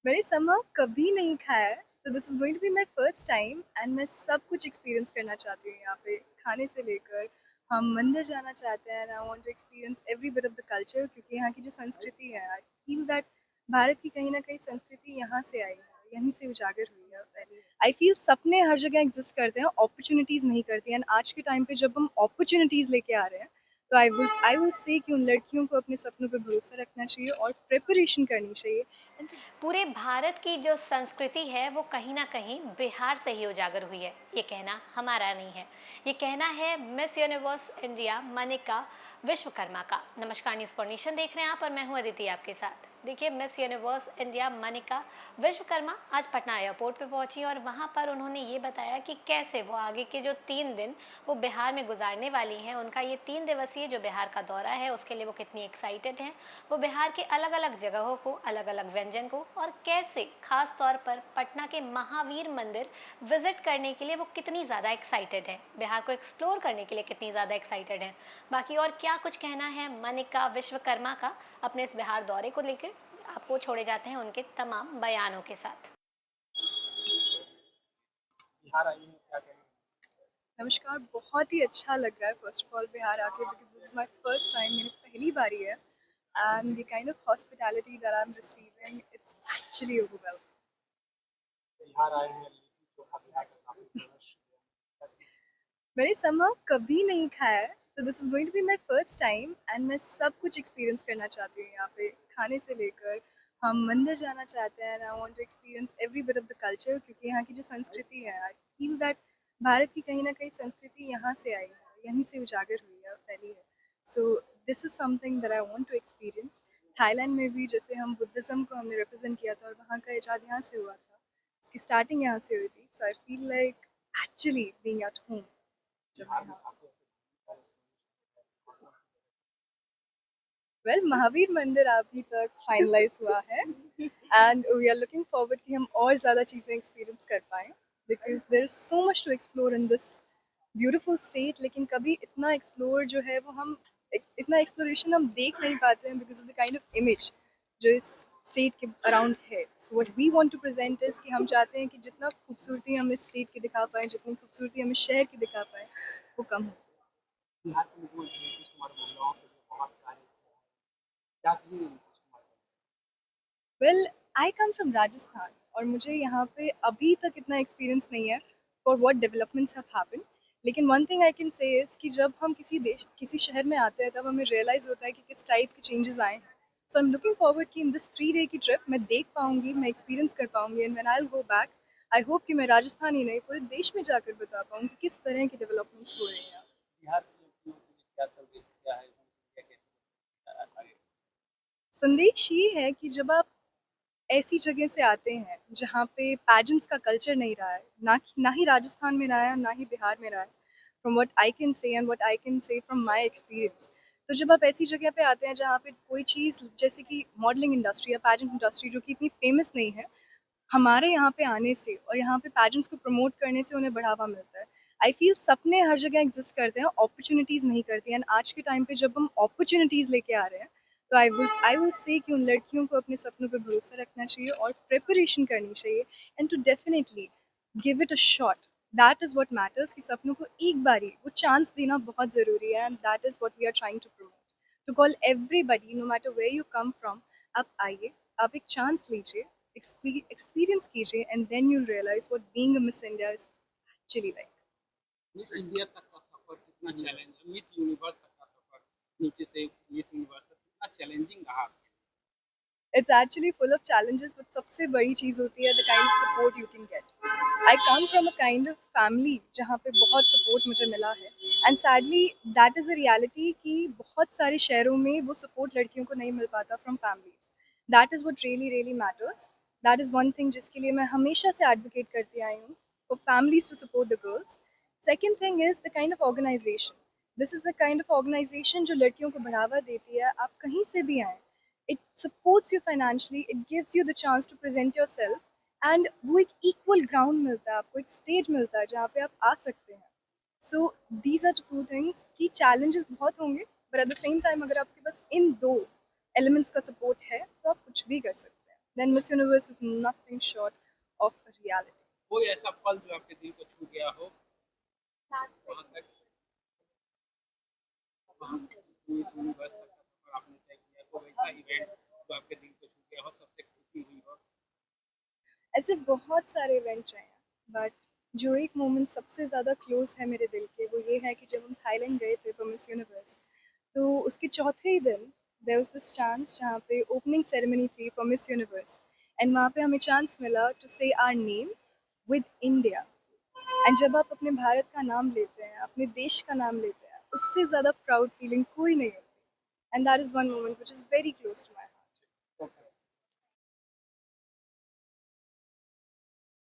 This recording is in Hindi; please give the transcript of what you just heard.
मैंने समहाउ कभी नहीं खाया है, तो this is going to be my first time and मैं सब कुछ एक्सपीरियंस करना चाहती हूँ यहाँ पे, खाने से लेकर हम मंदिर जाना चाहते हैं and I want to experience every bit of the culture क्योंकि यहाँ की जो संस्कृति है, आई फील दैट भारत की कहीं न कहीं संस्कृति यहाँ से आई है, यहीं से उजागर हुई है। आई फील सपने हर जगह एग्ज़िस्ट करते हैं, अपॉर्च्युनिटीज़ नहीं करती हैं एंड आज के टाइम पे जब हम अपॉर्च्युनिटीज़ लेके आ रहे हैं, तो आई विल से कि उन लड़कियों को अपने सपनों पे भरोसा रखना चाहिए और प्रिपरेशन करनी चाहिए एंड पूरे भारत की जो संस्कृति है वो कहीं ना कहीं बिहार से ही उजागर हुई है। ये कहना हमारा नहीं है, ये कहना है miss universe India Manika Vishwakarma का। नमस्कार, न्यूज़ फॉर नेशन देख रहे हैं आप और मैं हूं अदिति आपके साथ। देखिए, miss universe India Manika Vishwakarma आज पटना एयरपोर्ट पे पहुंची और वहां पर उन्होंने ये बताया कि कैसे वो आगे के जो 3 दिन वो बिहार में गुजारने वाली हैं। उनका ये 3 दिवसीय जो बिहार का दौरा है उसके लिए वो कितनी एक्साइटेड हैं, वो बिहार के अलग अलग जगहों को, अलग अलग व्यंजन को और कैसे खास तौर पर पटना के महावीर मंदिर विजिट करने के लिए वो कितनी ज़्यादा एक्साइटेड है, बिहार को एक्सप्लोर करने के लिए कितनी ज़्यादा एक्साइटेड है। बाकी और क्या कुछ कहना है मनिका विश्वकर्मा का अपने इस बिहार दौरे को लेकर, आपको छोड़े जाते हैं उनके तमाम बयानों के साथ। बिहार आई हैं, क्या कहेंगे? नमस्कार, बहुत ही अच्छा लग रहा है फर्स्ट ऑफ ऑल बिहार आके because this is my first time, मेरी पहली बारी है and the kind of hospitality that I am receiving it's actually overwhelming. Bihar आए हैं, लिट्टी चोखा बिहार का काफ़ी फेमस है। मैंने समहाउ कभी नहीं खाया है, तो this is going to be my first time and मैं सब कुछ एक्सपीरियंस करना चाहती हूँ यहाँ पे, खाने से लेकर हम मंदिर जाना चाहते हैं and I want to experience every bit of the culture क्योंकि यहाँ की जो संस्कृति है, आई फील दैट भारत की कहीं न कहीं संस्कृति यहाँ से आई है, यहीं से उजागर हुई है और फैली है। So this is something that I want to experience. Thailand में भी जैसे हम बुद्धिज़्म को हमने रिप्रेज़ेंट किया था और वहाँ का इजाद यहाँ से हुआ था। इसकी स्टार्टिंग यहाँ से हुई थी। So I feel like actually being at home जब मैं बिहार में यहाँ। काफ़ी ऐसे वेल महावीर मंदिर अभी तक फाइनलाइज हुआ है and we are looking forward कि हम और ज़्यादा चीज़ें एक्सपीरियंस कर पाएँ because there is so much to explore in this beautiful state, लेकिन कभी इतना एक्सप्लोर जो है वो हम इतना एक्सप्लोरेशन हम देख नहीं पाते हैं because of the kind of image जो इस स्टेट के अराउंड है। So what we want to present is कि हम चाहते हैं कि जितना खूबसूरती हम इस स्टेट की दिखा पाएँ, जितनी खूबसूरती हम इस शहर की दिखा पाएँ, वो कम हो। बिहार के मुख्यमंत्री नीतीश कुमार महिलाओं के लिए बहुत कार्य किया है। क्या कहेंगे नीतीश कुमार के well I come from Rajasthan और मुझे यहाँ पे अभी तक इतना एक्सपीरियंस नहीं है for what developments have happened, लेकिन one thing I can say is कि जब हम किसी शहर में आते हैं तब हमें रियलाइज़ होता है कि किस टाइप के चेंजेस आए हैं। सो आई एम लुकिंग फॉरवर्ड कि इन दिस 3 डे की ट्रिप मैं देख पाऊंगी, मैं एक्सपीरियंस कर पाऊंगी and when I will go back I hope कि मैं राजस्थान ही नहीं पूरे देश में जाकर बता पाऊँ कि किस तरह के डेवलपमेंट्स हो रहे हैं यहाँ। बिहार की लड़कियों के लिए क्या संदेश दिया है, उनसे क्या कैसे आगे? संदेश ये है कि जब आप ऐसी जगह से आते हैं जहाँ पे पैजेंट्स का कल्चर नहीं रहा है, ना ही राजस्थान में रहा है ना ही बिहार में रहा है, फ्रॉम व्हाट आई कैन से एंड व्हाट आई कैन से फ्रॉम माय एक्सपीरियंस। तो जब आप ऐसी जगह पे आते हैं जहाँ पे कोई चीज़ जैसे कि मॉडलिंग इंडस्ट्री या पैजेंट इंडस्ट्री जो कि इतनी फेमस नहीं है, हमारे यहाँ पे आने से और यहाँ पे पैजेंट्स को प्रमोट करने से उन्हें बढ़ावा मिलता है। आई फील सपने हर जगह एग्जिस्ट करते हैं, अपॉर्चुनिटीज़ नहीं करती हैं एंड आज के टाइम पे जब हम अपॉर्चुनिटीज़ लेके आ रहे हैं, तो आई विल से कि उन लड़कियों को अपने सपनों पे भरोसा रखना चाहिए और प्रिपरेशन करनी चाहिए and to definitely give it a shot. That is what matters, कि सपनों को एक बारी वो चांस देना बहुत ज़रूरी है and that is what we are trying to promote, to call everybody no matter where you come from, आप आइए, आप एक चांस लीजिए, एक्सपीरियंस कीजिए and then you'll realize what being a Miss India is actually like. Miss India तक का सफर कितना चैलेंज, मिस यूनिवर्स तक का सफर नीचे से मिस यूनिवर्स तक कितना चैलेंजिंग रहा आपके लिए? It's actually full of challenges, but सबसे बड़ी चीज़ होती है the kind of support you can get. I come from a kind of family जहाँ पे बहुत support मुझे मिला है and sadly that is a reality कि बहुत सारे शहरों में वो support लड़कियों को नहीं मिल पाता from families. That is what really really matters. That is one thing जिसके लिए मैं हमेशा से advocate करती आई हूँ, for families to support the girls. Second thing is the kind of organization. This is the kind of organization जो लड़कियों को बढ़ावा देती है, आप कहीं से भी आएँ, it supports you financially, it gives you the chance to present yourself and वो एक इक्वल ग्राउंड मिलता है आपको, एक स्टेज मिलता है जहाँ पे आप आ सकते हैं। So these are two things कि चैलेंजेस बहुत होंगे but at the same time अगर आपके पास इन दो एलिमेंट्स का सपोर्ट है तो आप कुछ भी कर सकते हैं। then Miss Universe is nothing short of a reality. कोई ऐसा पल जो आपके दिल को छू गया हो वहाँ तक, वहाँ मिस यूनिवर्स तक का सफर आपने तय किया, कोई ऐसा इवेंट जो आपके दिल को छू गया हो, सबसे खुशी हुई हो? ऐसे बहुत सारे इवेंट रहे हैं, बट जो एक मोमेंट सबसे ज़्यादा क्लोज है मेरे दिल के, वो ये है कि जब हम थाईलैंड गए थे फॉर मिस यूनिवर्स, तो उसके चौथे ही दिन देयर वाज दिस चांस जहाँ पे ओपनिंग सेरेमनी थी फॉर मिस यूनिवर्स, एंड वहाँ पे हमें चांस मिला to say our name with India. And जब आप अपने भारत का नाम लेते हैं, अपने देश का नाम लेते हैं, उससे ज़्यादा प्राउड फीलिंग कोई नहीं होती, and that is one moment which is very close to my